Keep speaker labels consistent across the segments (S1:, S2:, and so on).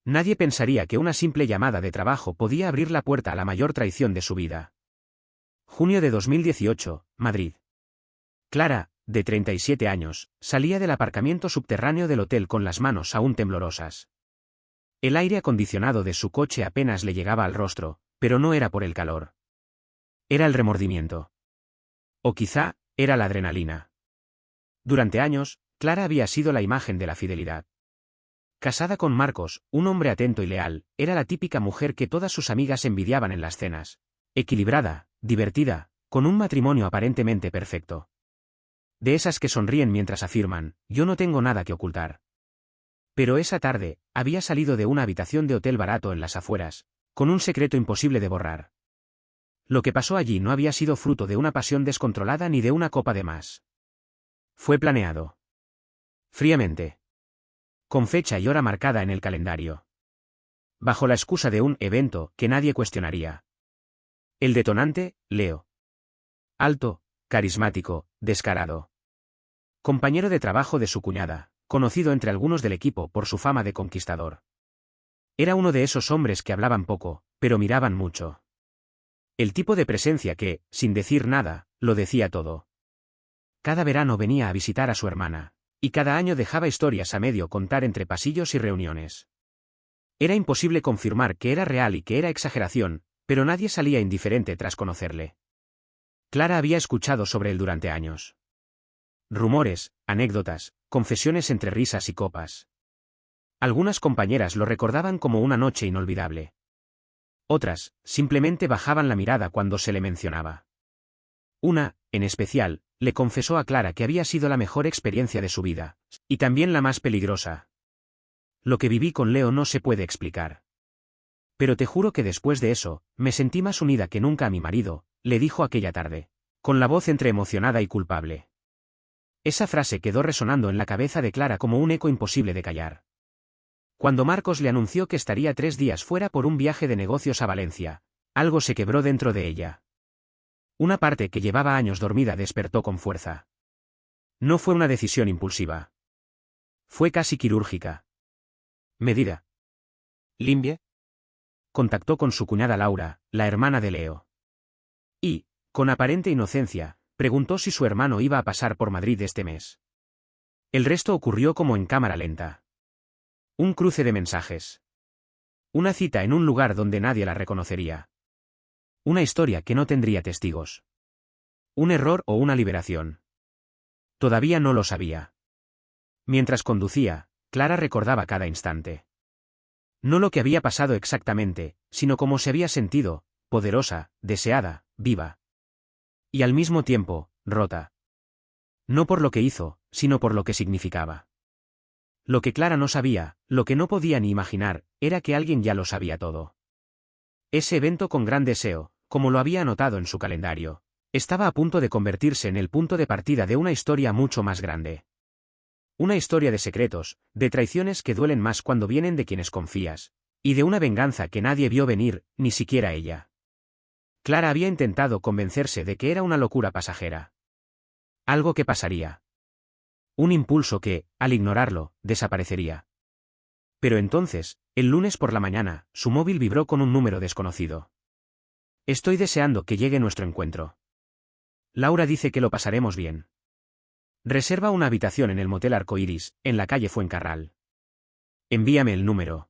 S1: Nadie pensaría que una simple llamada de trabajo podía abrir la puerta a la mayor traición de su vida. Junio de 2018, Madrid. Clara, de 37 años, salía del aparcamiento subterráneo del hotel con las manos aún temblorosas. El aire acondicionado de su coche apenas le llegaba al rostro, pero no era por el calor. Era el remordimiento. O quizá, era la adrenalina. Durante años, Clara había sido la imagen de la fidelidad. Casada con Marcos, un hombre atento y leal, era la típica mujer que todas sus amigas envidiaban en las cenas. Equilibrada, divertida, con un matrimonio aparentemente perfecto. De esas que sonríen mientras afirman, yo no tengo nada que ocultar. Pero esa tarde, había salido de una habitación de hotel barato en las afueras, con un secreto imposible de borrar. Lo que pasó allí no había sido fruto de una pasión descontrolada ni de una copa de más. Fue planeado. Fríamente. Con fecha y hora marcada en el calendario. Bajo la excusa de un evento que nadie cuestionaría. El detonante, Leo. Alto, carismático, descarado. Compañero de trabajo de su cuñada, conocido entre algunos del equipo por su fama de conquistador. Era uno de esos hombres que hablaban poco, pero miraban mucho. El tipo de presencia que, sin decir nada, lo decía todo. Cada verano venía a visitar a su hermana, y cada año dejaba historias a medio contar entre pasillos y reuniones. Era imposible confirmar que era real y que era exageración, pero nadie salía indiferente tras conocerle. Clara había escuchado sobre él durante años. Rumores, anécdotas, confesiones entre risas y copas. Algunas compañeras lo recordaban como una noche inolvidable. Otras, simplemente bajaban la mirada cuando se le mencionaba. Una, en especial, le confesó a Clara que había sido la mejor experiencia de su vida, y también la más peligrosa. Lo que viví con Leo no se puede explicar. Pero te juro que después de eso, me sentí más unida que nunca a mi marido, le dijo aquella tarde, con la voz entre emocionada y culpable. Esa frase quedó resonando en la cabeza de Clara como un eco imposible de callar. Cuando Marcos le anunció que estaría 3 días fuera por un viaje de negocios a Valencia, algo se quebró dentro de ella. Una parte que llevaba años dormida despertó con fuerza. No fue una decisión impulsiva. Fue casi quirúrgica. Medida. ¿Limpie? Contactó con su cuñada Laura, la hermana de Leo. Y, con aparente inocencia, preguntó si su hermano iba a pasar por Madrid este mes. El resto ocurrió como en cámara lenta. Un cruce de mensajes. Una cita en un lugar donde nadie la reconocería. Una historia que no tendría testigos. Un error o una liberación. Todavía no lo sabía. Mientras conducía, Clara recordaba cada instante. No lo que había pasado exactamente, sino cómo se había sentido, poderosa, deseada, viva. Y al mismo tiempo, rota. No por lo que hizo, sino por lo que significaba. Lo que Clara no sabía, lo que no podía ni imaginar, era que alguien ya lo sabía todo. Ese evento con gran deseo, como lo había anotado en su calendario, estaba a punto de convertirse en el punto de partida de una historia mucho más grande. Una historia de secretos, de traiciones que duelen más cuando vienen de quienes confías, y de una venganza que nadie vio venir, ni siquiera ella. Clara había intentado convencerse de que era una locura pasajera. Algo que pasaría. Un impulso que, al ignorarlo, desaparecería. Pero entonces, el lunes por la mañana, su móvil vibró con un número desconocido. Estoy deseando que llegue nuestro encuentro. Laura dice que lo pasaremos bien. Reserva una habitación en el motel Arcoiris, en la calle Fuencarral. Envíame el número.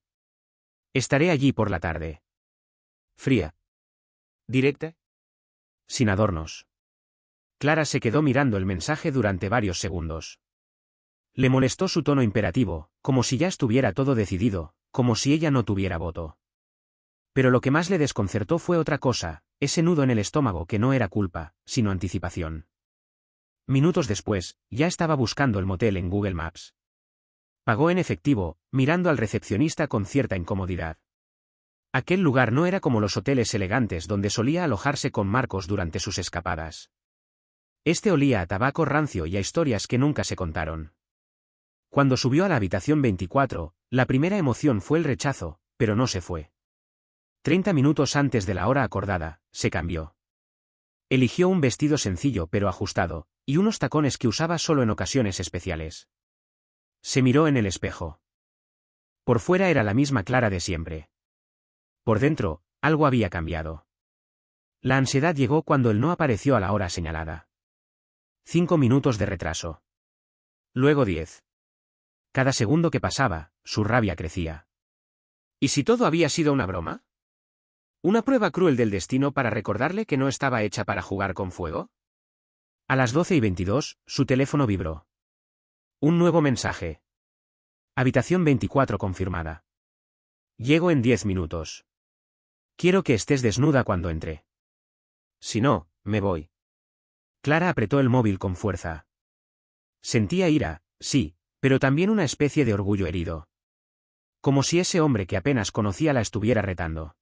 S1: Estaré allí por la tarde. Fría. ¿Directa? Sin adornos. Clara se quedó mirando el mensaje durante varios segundos. Le molestó su tono imperativo, como si ya estuviera todo decidido, como si ella no tuviera voto. Pero lo que más le desconcertó fue otra cosa, ese nudo en el estómago que no era culpa, sino anticipación. Minutos después, ya estaba buscando el motel en Google Maps. Pagó en efectivo, mirando al recepcionista con cierta incomodidad. Aquel lugar no era como los hoteles elegantes donde solía alojarse con Marcos durante sus escapadas. Este olía a tabaco rancio y a historias que nunca se contaron. Cuando subió a la habitación 24, la primera emoción fue el rechazo, pero no se fue. 30 minutos antes de la hora acordada, se cambió. Eligió un vestido sencillo pero ajustado, y unos tacones que usaba solo en ocasiones especiales. Se miró en el espejo. Por fuera era la misma Clara de siempre. Por dentro, algo había cambiado. La ansiedad llegó cuando él no apareció a la hora señalada. 5 minutos de retraso. Luego 10. Cada segundo que pasaba, su rabia crecía. ¿Y si todo había sido una broma? ¿Una prueba cruel del destino para recordarle que no estaba hecha para jugar con fuego? A las 12:22, su teléfono vibró. Un nuevo mensaje. Habitación 24 confirmada. Llego en 10 minutos. Quiero que estés desnuda cuando entre. Si no, me voy. Clara apretó el móvil con fuerza. Sentía ira, sí, pero también una especie de orgullo herido. Como si ese hombre que apenas conocía la estuviera retando.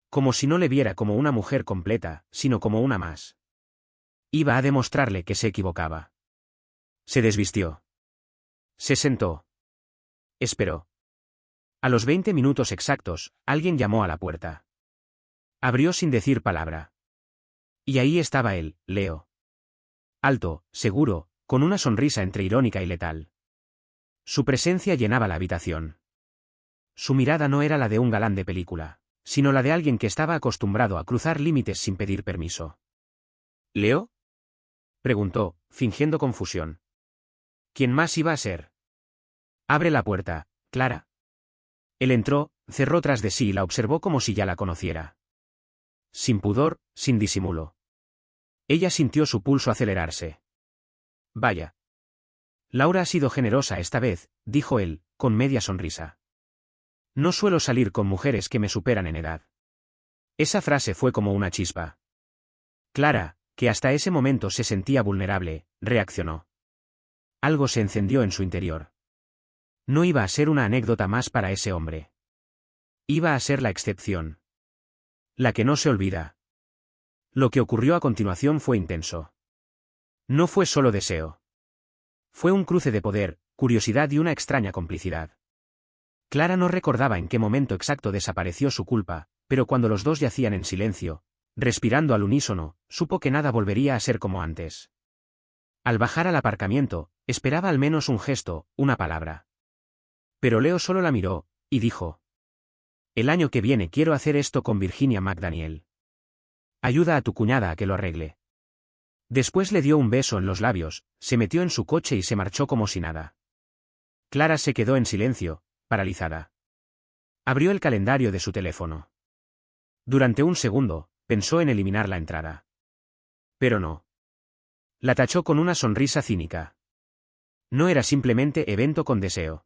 S1: Como si no le viera como una mujer completa, sino como una más. Iba a demostrarle que se equivocaba. Se desvistió. Se sentó. Esperó. A los 20 minutos exactos, alguien llamó a la puerta. Abrió sin decir palabra. Y ahí estaba él, Leo. Alto, seguro, con una sonrisa entre irónica y letal. Su presencia llenaba la habitación. Su mirada no era la de un galán de película, sino la de alguien que estaba acostumbrado a cruzar límites sin pedir permiso. ¿Leo? Preguntó, fingiendo confusión. ¿Quién más iba a ser? Abre la puerta, Clara. Él entró, cerró tras de sí y la observó como si ya la conociera. Sin pudor, sin disimulo. Ella sintió su pulso acelerarse. Vaya. Laura ha sido generosa esta vez, dijo él, con media sonrisa. No suelo salir con mujeres que me superan en edad. Esa frase fue como una chispa. Clara, que hasta ese momento se sentía vulnerable, reaccionó. Algo se encendió en su interior. No iba a ser una anécdota más para ese hombre. Iba a ser la excepción. La que no se olvida. Lo que ocurrió a continuación fue intenso. No fue solo deseo. Fue un cruce de poder, curiosidad y una extraña complicidad. Clara no recordaba en qué momento exacto desapareció su culpa, pero cuando los dos yacían en silencio, respirando al unísono, supo que nada volvería a ser como antes. Al bajar al aparcamiento, esperaba al menos un gesto, una palabra. Pero Leo solo la miró, y dijo: El año que viene quiero hacer esto con Virginia McDaniel. Ayuda a tu cuñada a que lo arregle. Después le dio un beso en los labios, se metió en su coche y se marchó como si nada. Clara se quedó en silencio, paralizada. Abrió el calendario de su teléfono. Durante un segundo, pensó en eliminar la entrada. Pero no. La tachó con una sonrisa cínica. No era simplemente evento con deseo.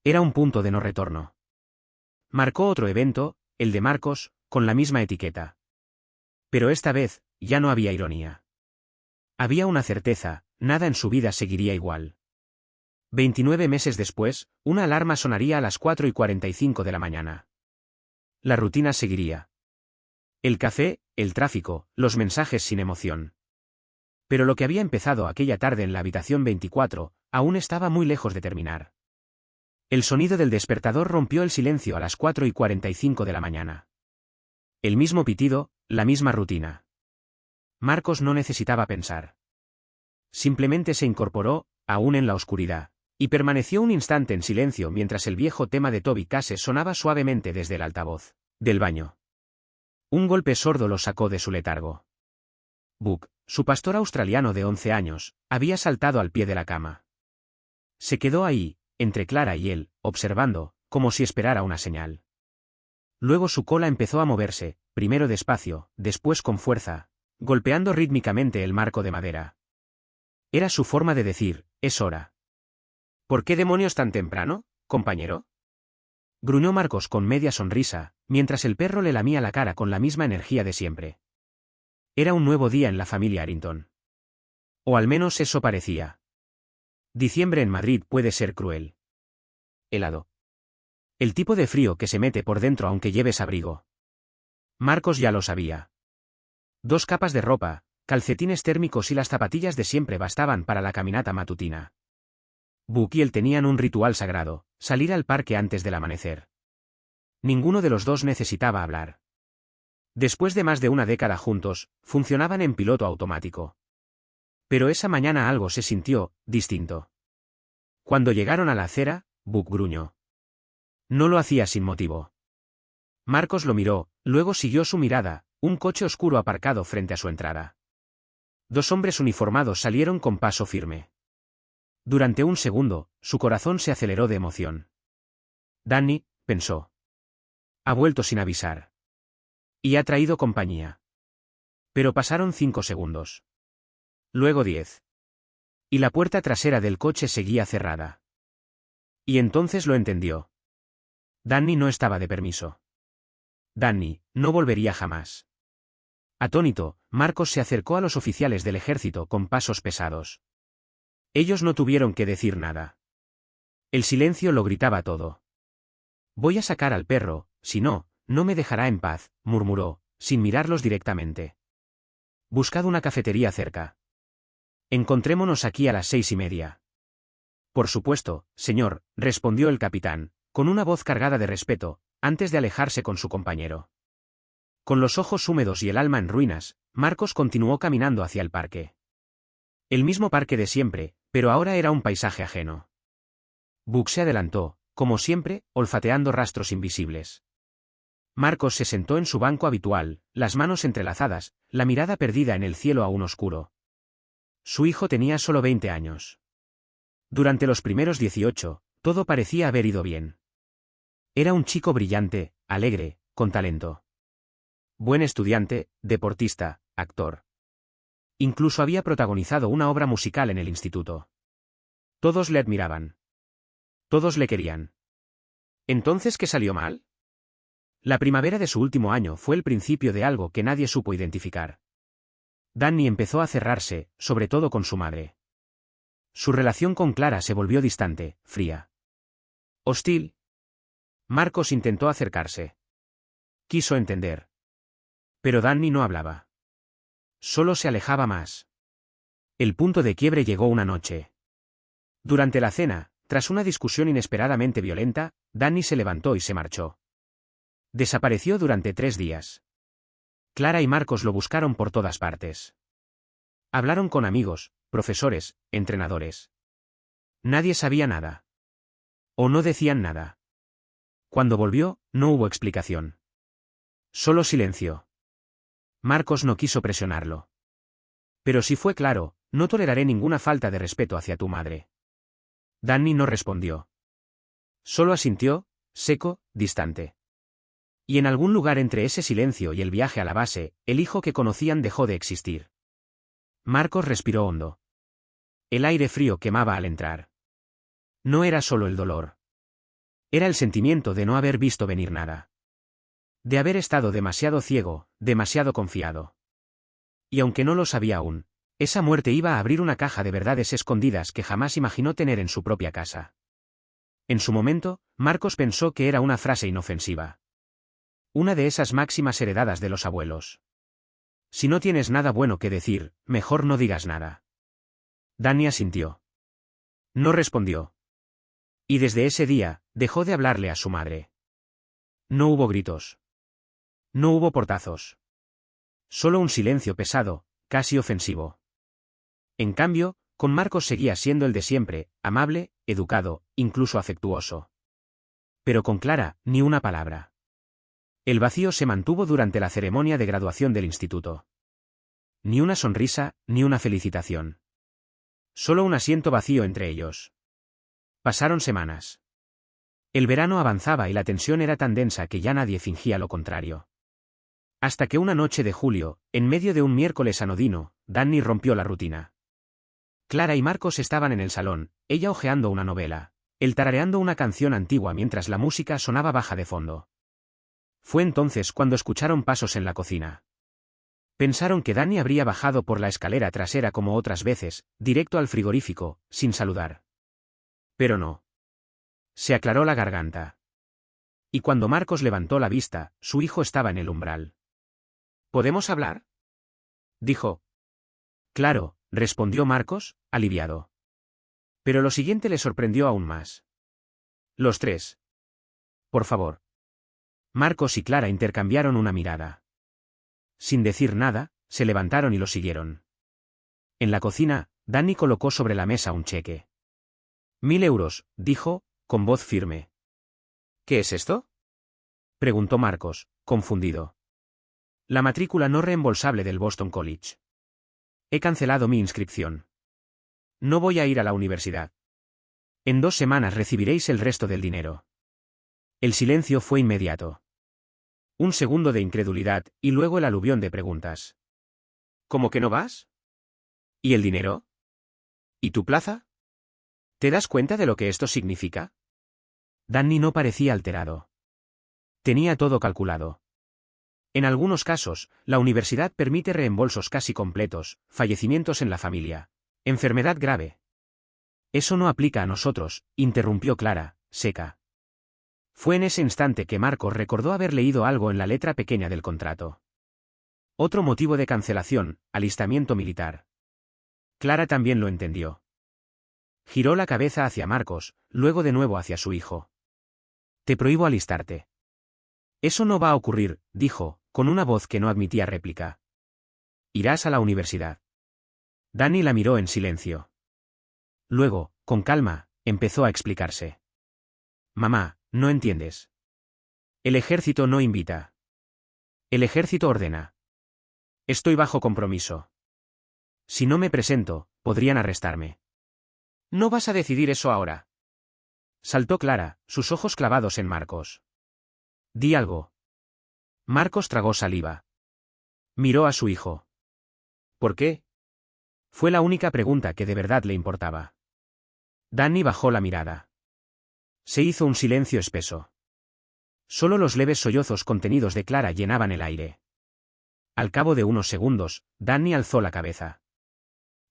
S1: Era un punto de no retorno. Marcó otro evento, el de Marcos, con la misma etiqueta. Pero esta vez, ya no había ironía. Había una certeza, nada en su vida seguiría igual. 29 meses después, una alarma sonaría a las 4:45 de la mañana. La rutina seguiría. El café, el tráfico, los mensajes sin emoción. Pero lo que había empezado aquella tarde en la habitación 24, aún estaba muy lejos de terminar. El sonido del despertador rompió el silencio a las 4:45 de la mañana. El mismo pitido, la misma rutina. Marcos no necesitaba pensar. Simplemente se incorporó, aún en la oscuridad, y permaneció un instante en silencio mientras el viejo tema de Toby Cases sonaba suavemente desde el altavoz del baño. Un golpe sordo lo sacó de su letargo. Buck, su pastor australiano de 11 años, había saltado al pie de la cama. Se quedó ahí, entre Clara y él, observando, como si esperara una señal. Luego su cola empezó a moverse, primero despacio, después con fuerza, golpeando rítmicamente el marco de madera. Era su forma de decir: es hora. ¿Por qué demonios tan temprano, compañero? Gruñó Marcos con media sonrisa, mientras el perro le lamía la cara con la misma energía de siempre. Era un nuevo día en la familia Harrington. O al menos eso parecía. Diciembre en Madrid puede ser cruel. Helado. El tipo de frío que se mete por dentro aunque lleves abrigo. Marcos ya lo sabía. 2 capas de ropa, calcetines térmicos y las zapatillas de siempre bastaban para la caminata matutina. Buck y él tenían un ritual sagrado: salir al parque antes del amanecer. Ninguno de los dos necesitaba hablar. Después de más de una década juntos, funcionaban en piloto automático. Pero esa mañana algo se sintió distinto. Cuando llegaron a la acera, Buck gruñó. No lo hacía sin motivo. Marcos lo miró, luego siguió su mirada, un coche oscuro aparcado frente a su entrada. Dos hombres uniformados salieron con paso firme. Durante un segundo, su corazón se aceleró de emoción. Danny, pensó. Ha vuelto sin avisar. Y ha traído compañía. Pero pasaron 5 segundos. Luego 10. Y la puerta trasera del coche seguía cerrada. Y entonces lo entendió. Danny no estaba de permiso. Danny no volvería jamás. Atónito, Marcos se acercó a los oficiales del ejército con pasos pesados. Ellos no tuvieron que decir nada. El silencio lo gritaba todo. Voy a sacar al perro, si no, no me dejará en paz, murmuró, sin mirarlos directamente. Buscad una cafetería cerca. Encontrémonos aquí a las 6:30. Por supuesto, señor, respondió el capitán, con una voz cargada de respeto, antes de alejarse con su compañero. Con los ojos húmedos y el alma en ruinas, Marcos continuó caminando hacia el parque. El mismo parque de siempre, pero ahora era un paisaje ajeno. Buck se adelantó, como siempre, olfateando rastros invisibles. Marcos se sentó en su banco habitual, las manos entrelazadas, la mirada perdida en el cielo aún oscuro. Su hijo tenía solo 20 años. Durante los primeros 18, todo parecía haber ido bien. Era un chico brillante, alegre, con talento. Buen estudiante, deportista, actor. Incluso había protagonizado una obra musical en el instituto. Todos le admiraban. Todos le querían. ¿Entonces qué salió mal? La primavera de su último año fue el principio de algo que nadie supo identificar. Danny empezó a cerrarse, sobre todo con su madre. Su relación con Clara se volvió distante, fría. Hostil. Marcos intentó acercarse. Quiso entender. Pero Danny no hablaba. Solo se alejaba más. El punto de quiebre llegó una noche. Durante la cena, tras una discusión inesperadamente violenta, Danny se levantó y se marchó. Desapareció durante 3 días. Clara y Marcos lo buscaron por todas partes. Hablaron con amigos, profesores, entrenadores. Nadie sabía nada. O no decían nada. Cuando volvió, no hubo explicación. Solo silencio. Marcos no quiso presionarlo. Pero si fue claro, no toleraré ninguna falta de respeto hacia tu madre. Danny no respondió. Solo asintió, seco, distante. Y en algún lugar entre ese silencio y el viaje a la base, el hijo que conocían dejó de existir. Marcos respiró hondo. El aire frío quemaba al entrar. No era solo el dolor. Era el sentimiento de no haber visto venir nada. De haber estado demasiado ciego, demasiado confiado. Y aunque no lo sabía aún, esa muerte iba a abrir una caja de verdades escondidas que jamás imaginó tener en su propia casa. En su momento, Marcos pensó que era una frase inofensiva. Una de esas máximas heredadas de los abuelos. Si no tienes nada bueno que decir, mejor no digas nada. Danny asintió. No respondió. Y desde ese día, dejó de hablarle a su madre. No hubo gritos. No hubo portazos. Solo un silencio pesado, casi ofensivo. En cambio, con Marcos seguía siendo el de siempre, amable, educado, incluso afectuoso. Pero con Clara, ni una palabra. El vacío se mantuvo durante la ceremonia de graduación del instituto. Ni una sonrisa, ni una felicitación. Solo un asiento vacío entre ellos. Pasaron semanas. El verano avanzaba y la tensión era tan densa que ya nadie fingía lo contrario. Hasta que una noche de julio, en medio de un miércoles anodino, Danny rompió la rutina. Clara y Marcos estaban en el salón, ella hojeando una novela, él tarareando una canción antigua mientras la música sonaba baja de fondo. Fue entonces cuando escucharon pasos en la cocina. Pensaron que Danny habría bajado por la escalera trasera como otras veces, directo al frigorífico, sin saludar. Pero no. Se aclaró la garganta. Y cuando Marcos levantó la vista, su hijo estaba en el umbral. ¿Podemos hablar?, dijo. Claro, respondió Marcos, aliviado. Pero lo siguiente le sorprendió aún más. Los tres. Por favor. Marcos y Clara intercambiaron una mirada. Sin decir nada, se levantaron y lo siguieron. En la cocina, Danny colocó sobre la mesa un cheque. 1000 euros, dijo, con voz firme. ¿Qué es esto? Preguntó Marcos, confundido. La matrícula no reembolsable del Boston College. He cancelado mi inscripción. No voy a ir a la universidad. En 2 semanas recibiréis el resto del dinero. El silencio fue inmediato. Un segundo de incredulidad, y luego el aluvión de preguntas. ¿Cómo que no vas? ¿Y el dinero? ¿Y tu plaza? ¿Te das cuenta de lo que esto significa? Danny no parecía alterado. Tenía todo calculado. En algunos casos, la universidad permite reembolsos casi completos, fallecimientos en la familia, enfermedad grave. Eso no aplica a nosotros, interrumpió Clara, seca. Fue en ese instante que Marcos recordó haber leído algo en la letra pequeña del contrato. Otro motivo de cancelación, alistamiento militar. Clara también lo entendió. Giró la cabeza hacia Marcos, luego de nuevo hacia su hijo. Te prohíbo alistarte. Eso no va a ocurrir, dijo, con una voz que no admitía réplica. Irás a la universidad. Danny la miró en silencio. Luego, con calma, empezó a explicarse. Mamá, no entiendes. El ejército no invita. El ejército ordena. Estoy bajo compromiso. Si no me presento, podrían arrestarme. No vas a decidir eso ahora. Saltó Clara, sus ojos clavados en Marcos. Di algo. Marcos tragó saliva. Miró a su hijo. ¿Por qué? Fue la única pregunta que de verdad le importaba. Danny bajó la mirada. Se hizo un silencio espeso. Solo los leves sollozos contenidos de Clara llenaban el aire. Al cabo de unos segundos, Danny alzó la cabeza.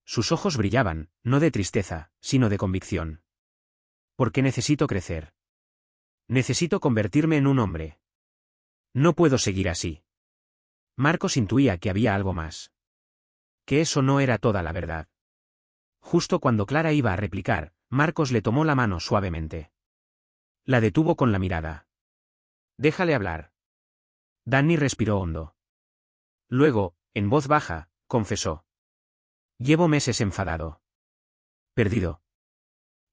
S1: Sus ojos brillaban, no de tristeza, sino de convicción. Porque necesito crecer. Necesito convertirme en un hombre. No puedo seguir así. Marcos intuía que había algo más. Que eso no era toda la verdad. Justo cuando Clara iba a replicar, Marcos le tomó la mano suavemente. La detuvo con la mirada. Déjale hablar. Danny respiró hondo. Luego, en voz baja, confesó. Llevo meses enfadado. Perdido.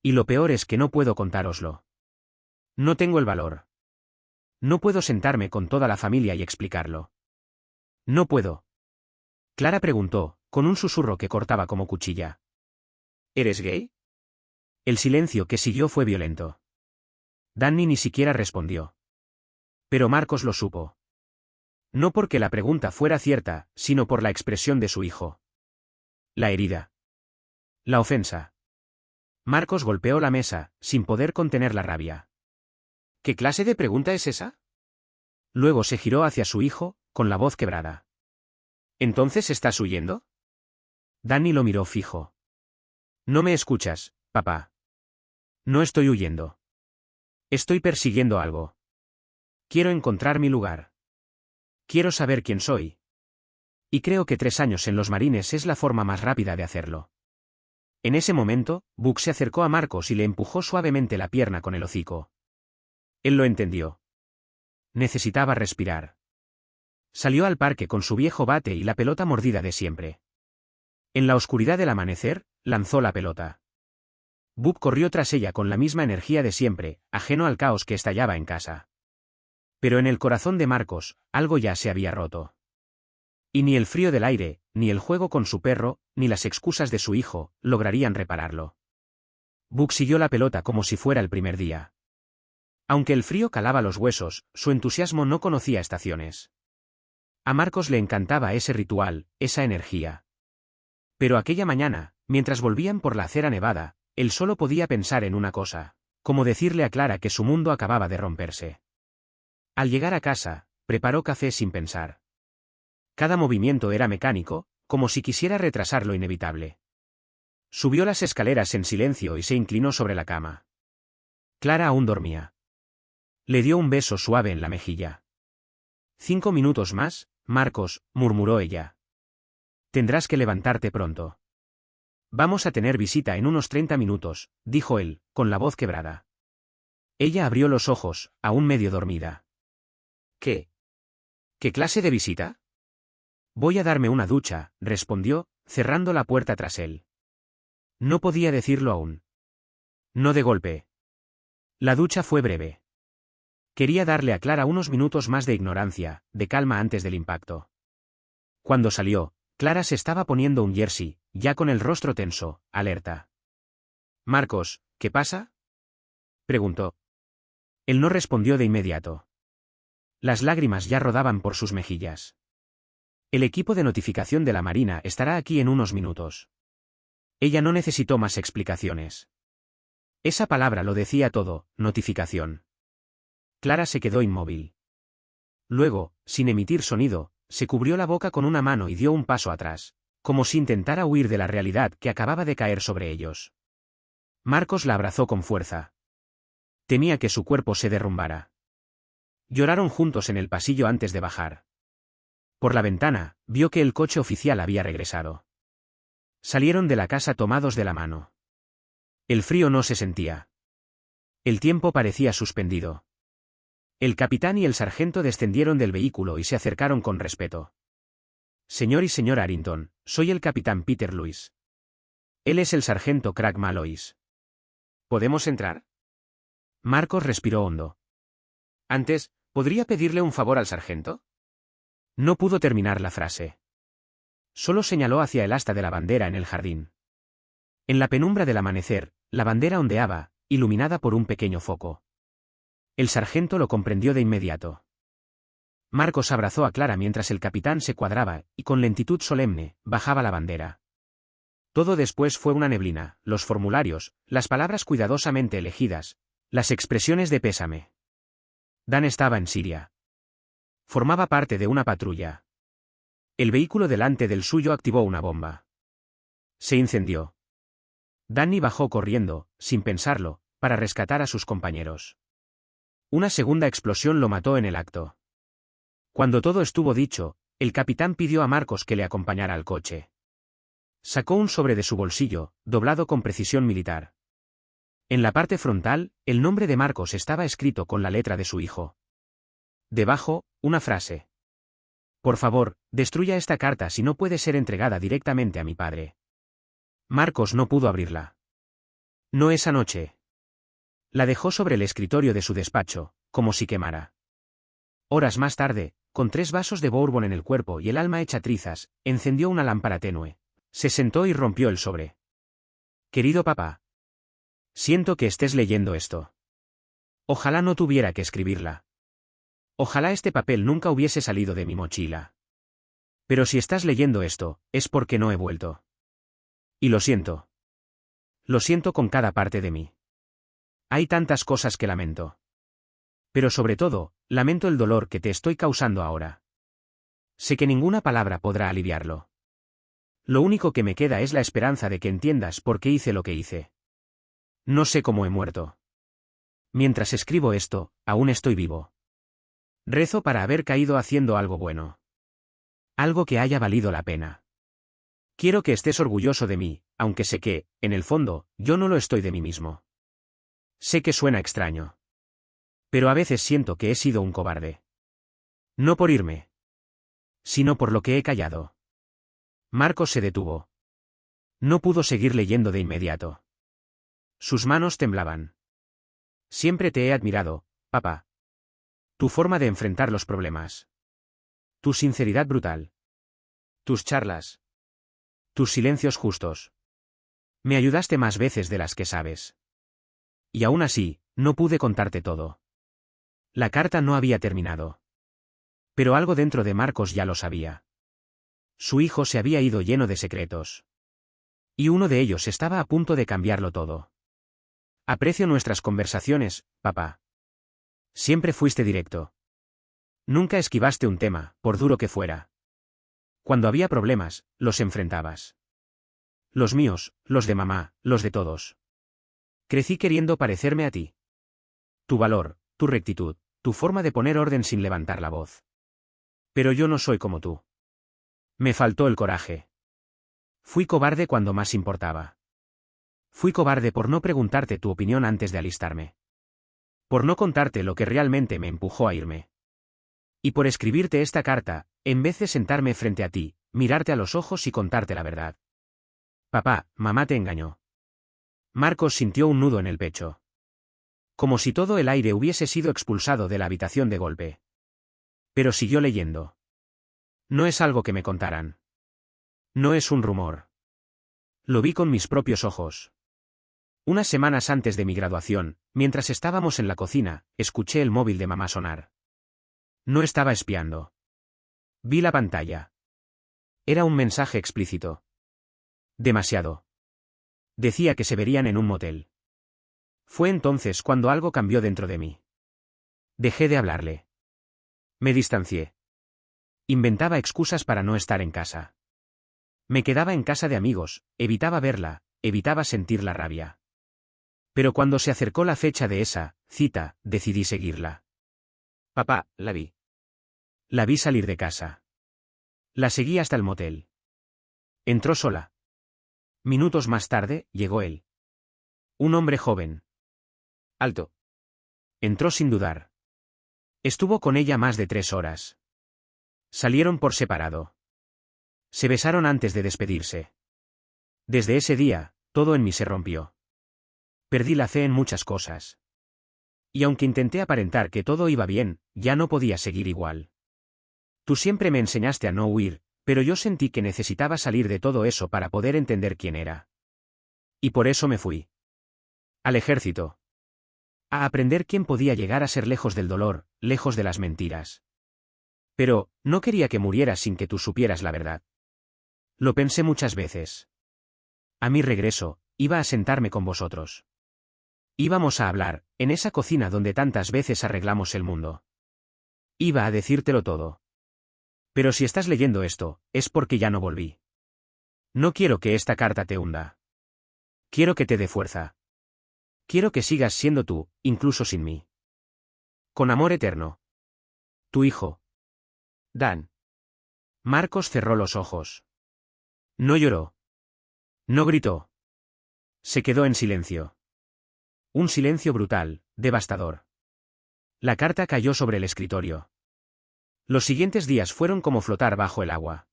S1: Y lo peor es que no puedo contároslo. No tengo el valor. No puedo sentarme con toda la familia y explicarlo. No puedo. Clara preguntó, con un susurro que cortaba como cuchilla. ¿Eres gay? El silencio que siguió fue violento. Danny ni siquiera respondió. Pero Marcos lo supo. No porque la pregunta fuera cierta, sino por la expresión de su hijo. La herida. La ofensa. Marcos golpeó la mesa, sin poder contener la rabia. ¿Qué clase de pregunta es esa? Luego se giró hacia su hijo, con la voz quebrada. ¿Entonces estás huyendo? Danny lo miró fijo. No me escuchas, papá. No estoy huyendo. Estoy persiguiendo algo. Quiero encontrar mi lugar. Quiero saber quién soy. Y creo que 3 años en los Marines es la forma más rápida de hacerlo. En ese momento, Buck se acercó a Marcos y le empujó suavemente la pierna con el hocico. Él lo entendió. Necesitaba respirar. Salió al parque con su viejo bate y la pelota mordida de siempre. En la oscuridad del amanecer, lanzó la pelota. Buck corrió tras ella con la misma energía de siempre, ajeno al caos que estallaba en casa. Pero en el corazón de Marcos, algo ya se había roto. Y ni el frío del aire, ni el juego con su perro, ni las excusas de su hijo, lograrían repararlo. Buck siguió la pelota como si fuera el primer día. Aunque el frío calaba los huesos, su entusiasmo no conocía estaciones. A Marcos le encantaba ese ritual, esa energía. Pero aquella mañana, mientras volvían por la acera nevada, él solo podía pensar en una cosa, como decirle a Clara que su mundo acababa de romperse. Al llegar a casa, preparó café sin pensar. Cada movimiento era mecánico, como si quisiera retrasar lo inevitable. Subió las escaleras en silencio y se inclinó sobre la cama. Clara aún dormía. Le dio un beso suave en la mejilla. 5 minutos más, Marcos, murmuró ella. Tendrás que levantarte pronto. Vamos a tener visita en unos 30 minutos, dijo él, con la voz quebrada. Ella abrió los ojos, aún medio dormida. ¿Qué? ¿Qué clase de visita? Voy a darme una ducha, respondió, cerrando la puerta tras él. No podía decirlo aún. No de golpe. La ducha fue breve. Quería darle a Clara unos minutos más de ignorancia, de calma antes del impacto. Cuando salió, Clara se estaba poniendo un jersey, ya con el rostro tenso, alerta. «Marcos, ¿qué pasa?», preguntó. Él no respondió de inmediato. Las lágrimas ya rodaban por sus mejillas. «El equipo de notificación de la Marina estará aquí en unos minutos». Ella no necesitó más explicaciones. Esa palabra lo decía todo, notificación. Clara se quedó inmóvil. Luego, sin emitir sonido, se cubrió la boca con una mano y dio un paso atrás, como si intentara huir de la realidad que acababa de caer sobre ellos. Marcos la abrazó con fuerza. Temía que su cuerpo se derrumbara. Lloraron juntos en el pasillo antes de bajar. Por la ventana, vio que el coche oficial había regresado. Salieron de la casa tomados de la mano. El frío no se sentía. El tiempo parecía suspendido. El capitán y el sargento descendieron del vehículo y se acercaron con respeto. «Señor y señora Harrington, soy el capitán Peter Lewis. Él es el sargento Craig Malloys. ¿Podemos entrar?». Marcos respiró hondo. «Antes, ¿podría pedirle un favor al sargento?». No pudo terminar la frase. Solo señaló hacia el asta de la bandera en el jardín. En la penumbra del amanecer, la bandera ondeaba, iluminada por un pequeño foco. El sargento lo comprendió de inmediato. Marcos abrazó a Clara mientras el capitán se cuadraba y con lentitud solemne, bajaba la bandera. Todo después fue una neblina, los formularios, las palabras cuidadosamente elegidas, las expresiones de pésame. Dan estaba en Siria. Formaba parte de una patrulla. El vehículo delante del suyo activó una bomba. Se incendió. Danny bajó corriendo, sin pensarlo, para rescatar a sus compañeros. Una segunda explosión lo mató en el acto. Cuando todo estuvo dicho, el capitán pidió a Marcos que le acompañara al coche. Sacó un sobre de su bolsillo, doblado con precisión militar. En la parte frontal, el nombre de Marcos estaba escrito con la letra de su hijo. Debajo, una frase. «Por favor, destruya esta carta si no puede ser entregada directamente a mi padre». Marcos no pudo abrirla. No esa noche. La dejó sobre el escritorio de su despacho, como si quemara. Horas más tarde, con 3 vasos de bourbon en el cuerpo y el alma hecha trizas, encendió una lámpara tenue. Se sentó y rompió el sobre. «Querido papá. Siento que estés leyendo esto. Ojalá no tuviera que escribirla. Ojalá este papel nunca hubiese salido de mi mochila. Pero si estás leyendo esto, es porque no he vuelto. Y lo siento. Lo siento con cada parte de mí. Hay tantas cosas que lamento. Pero sobre todo, lamento el dolor que te estoy causando ahora. Sé que ninguna palabra podrá aliviarlo. Lo único que me queda es la esperanza de que entiendas por qué hice lo que hice. No sé cómo he muerto. Mientras escribo esto, aún estoy vivo. Rezo para haber caído haciendo algo bueno. Algo que haya valido la pena. Quiero que estés orgulloso de mí, aunque sé que, en el fondo, yo no lo estoy de mí mismo. Sé que suena extraño. Pero a veces siento que he sido un cobarde. No por irme, sino por lo que he callado». Marcos se detuvo. No pudo seguir leyendo de inmediato. Sus manos temblaban. «Siempre te he admirado, papá. Tu forma de enfrentar los problemas. Tu sinceridad brutal. Tus charlas. Tus silencios justos. Me ayudaste más veces de las que sabes. Y aún así, no pude contarte todo». La carta no había terminado. Pero algo dentro de Marcos ya lo sabía. Su hijo se había ido lleno de secretos. Y uno de ellos estaba a punto de cambiarlo todo. «Aprecio nuestras conversaciones, papá. Siempre fuiste directo. Nunca esquivaste un tema, por duro que fuera. Cuando había problemas, los enfrentabas. Los míos, los de mamá, los de todos. Crecí queriendo parecerme a ti. Tu valor, tu rectitud, tu forma de poner orden sin levantar la voz. Pero yo no soy como tú. Me faltó el coraje. Fui cobarde cuando más importaba. Fui cobarde por no preguntarte tu opinión antes de alistarme. Por no contarte lo que realmente me empujó a irme. Y por escribirte esta carta, en vez de sentarme frente a ti, mirarte a los ojos y contarte la verdad. Papá, mamá te engañó». Marcos sintió un nudo en el pecho. Como si todo el aire hubiese sido expulsado de la habitación de golpe. Pero siguió leyendo. No es algo que me contaran. No es un rumor. Lo vi con mis propios ojos. Unas semanas antes de mi graduación, mientras estábamos en la cocina, escuché el móvil de mamá sonar. No estaba espiando. Vi la pantalla. Era un mensaje explícito. Demasiado. Decía que se verían en un motel. Fue entonces cuando algo cambió dentro de mí. Dejé de hablarle. Me distancié. Inventaba excusas para no estar en casa. Me quedaba en casa de amigos, evitaba verla, evitaba sentir la rabia. Pero cuando se acercó la fecha de esa cita, decidí seguirla. Papá, la vi. La vi salir de casa. La seguí hasta el motel. Entró sola. Minutos más tarde, llegó él. Un hombre joven. Alto. Entró sin dudar. Estuvo con ella más de 3 horas. Salieron por separado. Se besaron antes de despedirse. Desde ese día, todo en mí se rompió. Perdí la fe en muchas cosas. Y aunque intenté aparentar que todo iba bien, ya no podía seguir igual. Tú siempre me enseñaste a no huir, pero yo sentí que necesitaba salir de todo eso para poder entender quién era. Y por eso me fui. Al ejército. A aprender quién podía llegar a ser lejos del dolor, lejos de las mentiras. Pero, no quería que murieras sin que tú supieras la verdad. Lo pensé muchas veces. A mi regreso, iba a sentarme con vosotros. Íbamos a hablar, en esa cocina donde tantas veces arreglamos el mundo. Iba a decírtelo todo. Pero si estás leyendo esto, es porque ya no volví. No quiero que esta carta te hunda. Quiero que te dé fuerza. Quiero que sigas siendo tú, incluso sin mí. Con amor eterno. Tu hijo. Dan. Marcos cerró los ojos. No lloró. No gritó. Se quedó en silencio. Un silencio brutal, devastador. La carta cayó sobre el escritorio. Los siguientes días fueron como flotar bajo el agua.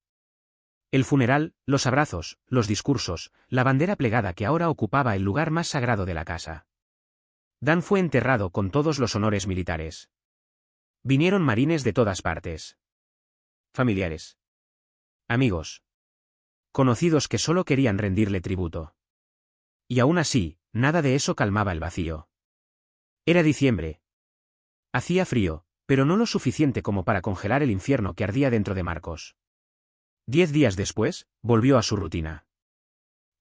S1: El funeral, los abrazos, los discursos, la bandera plegada que ahora ocupaba el lugar más sagrado de la casa. Dan fue enterrado con todos los honores militares. Vinieron marines de todas partes. Familiares. Amigos. Conocidos que solo querían rendirle tributo. Y aún así, nada de eso calmaba el vacío. Era diciembre. Hacía frío, pero no lo suficiente como para congelar el infierno que ardía dentro de Marcos. 10 días después, volvió a su rutina.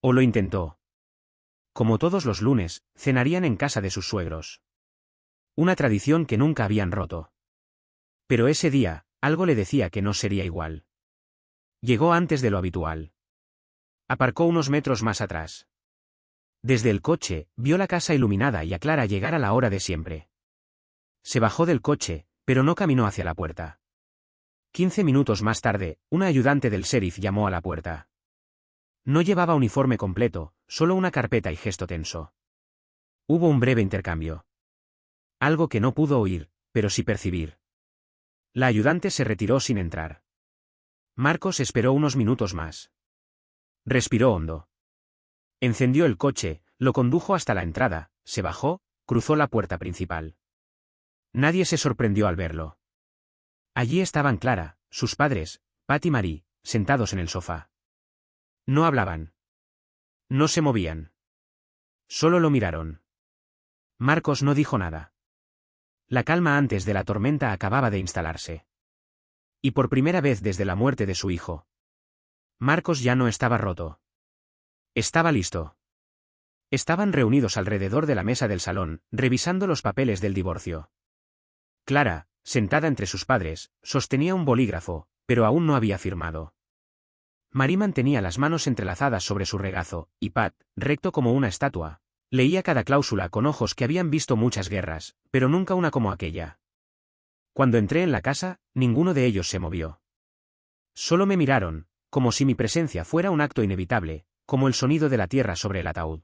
S1: O lo intentó. Como todos los lunes, cenarían en casa de sus suegros. Una tradición que nunca habían roto. Pero ese día, algo le decía que no sería igual. Llegó antes de lo habitual. Aparcó unos metros más atrás. Desde el coche, vio la casa iluminada y a Clara llegar a la hora de siempre. Se bajó del coche, pero no caminó hacia la puerta. 15 minutos más tarde, una ayudante del sheriff llamó a la puerta. No llevaba uniforme completo, solo una carpeta y gesto tenso. Hubo un breve intercambio. Algo que no pudo oír, pero sí percibir. La ayudante se retiró sin entrar. Marcos esperó unos minutos más. Respiró hondo. Encendió el coche, lo condujo hasta la entrada, se bajó, cruzó la puerta principal. Nadie se sorprendió al verlo. Allí estaban Clara, sus padres, Pat y Marie, sentados en el sofá. No hablaban. No se movían. Solo lo miraron. Marcos no dijo nada. La calma antes de la tormenta acababa de instalarse. Y por primera vez desde la muerte de su hijo. Marcos ya no estaba roto. Estaba listo. Estaban reunidos alrededor de la mesa del salón, revisando los papeles del divorcio. Clara, sentada entre sus padres, sostenía un bolígrafo, pero aún no había firmado. Marie mantenía las manos entrelazadas sobre su regazo, y Pat, recto como una estatua, leía cada cláusula con ojos que habían visto muchas guerras, pero nunca una como aquella. Cuando entré en la casa, ninguno de ellos se movió. Solo me miraron, como si mi presencia fuera un acto inevitable, como el sonido de la tierra sobre el ataúd.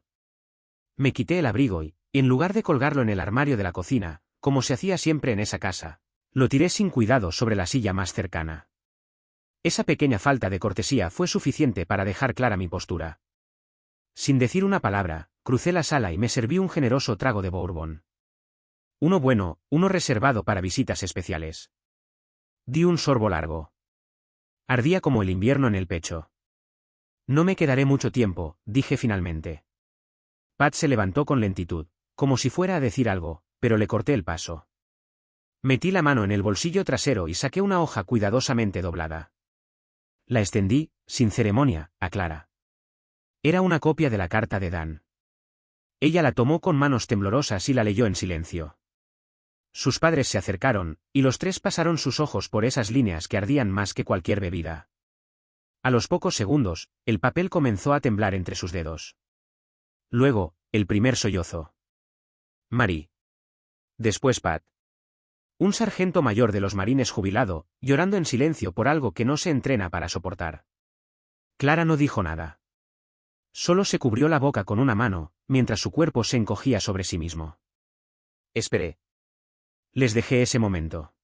S1: Me quité el abrigo y, en lugar de colgarlo en el armario de la cocina, como se hacía siempre en esa casa, lo tiré sin cuidado sobre la silla más cercana. Esa pequeña falta de cortesía fue suficiente para dejar clara mi postura. Sin decir una palabra, crucé la sala y me serví un generoso trago de bourbon. Uno bueno, uno reservado para visitas especiales. Di un sorbo largo. Ardía como el invierno en el pecho. No me quedaré mucho tiempo, dije finalmente. Pat se levantó con lentitud, como si fuera a decir algo, pero le corté el paso. Metí la mano en el bolsillo trasero y saqué una hoja cuidadosamente doblada. La extendí, sin ceremonia, a Clara. Era una copia de la carta de Dan. Ella la tomó con manos temblorosas y la leyó en silencio. Sus padres se acercaron, y los tres pasaron sus ojos por esas líneas que ardían más que cualquier bebida. A los pocos segundos, el papel comenzó a temblar entre sus dedos. Luego, el primer sollozo. Mary. Después Pat. Un sargento mayor de los marines jubilado, llorando en silencio por algo que no se entrena para soportar. Clara no dijo nada. Solo se cubrió la boca con una mano, mientras su cuerpo se encogía sobre sí mismo. Esperé. Les dejé ese momento.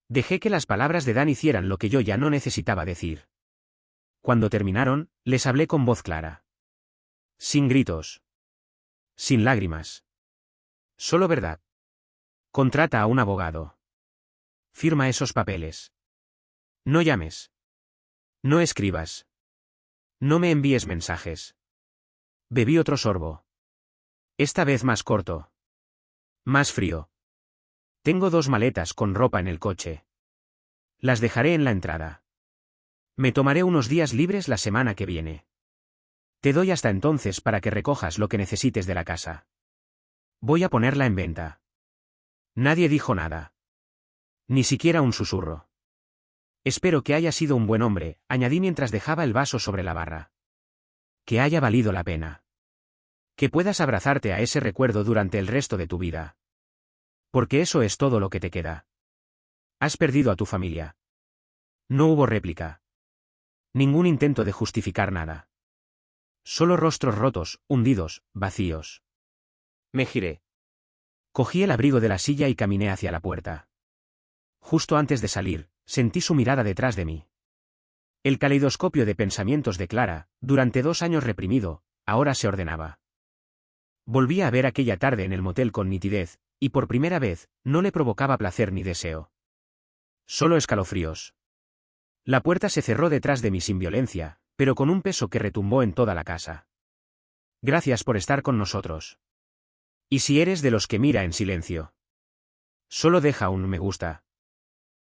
S1: Dejé que las palabras de Dan hicieran lo que yo ya no necesitaba decir. Cuando terminaron, les hablé con voz clara. Sin gritos. Sin lágrimas. Solo verdad. Contrata a un abogado. Firma esos papeles. No llames. No escribas. No me envíes mensajes. Bebí otro sorbo. Esta vez más corto. Más frío. Tengo 2 maletas con ropa en el coche. Las dejaré en la entrada. Me tomaré unos días libres la semana que viene. Te doy hasta entonces para que recojas lo que necesites de la casa. Voy a ponerla en venta. Nadie dijo nada. Ni siquiera un susurro. Espero que haya sido un buen hombre, añadí mientras dejaba el vaso sobre la barra. Que haya valido la pena. Que puedas abrazarte a ese recuerdo durante el resto de tu vida. Porque eso es todo lo que te queda. Has perdido a tu familia. No hubo réplica. Ningún intento de justificar nada. Solo rostros rotos, hundidos, vacíos. Me giré. Cogí el abrigo de la silla y caminé hacia la puerta. Justo antes de salir, sentí su mirada detrás de mí. El caleidoscopio de pensamientos de Clara, durante 2 años reprimido, ahora se ordenaba. Volví a ver aquella tarde en el motel con nitidez, y por primera vez, no le provocaba placer ni deseo. Solo escalofríos. La puerta se cerró detrás de mí sin violencia, pero con un peso que retumbó en toda la casa. Gracias por estar con nosotros. Y si eres de los que mira en silencio, solo deja un me gusta.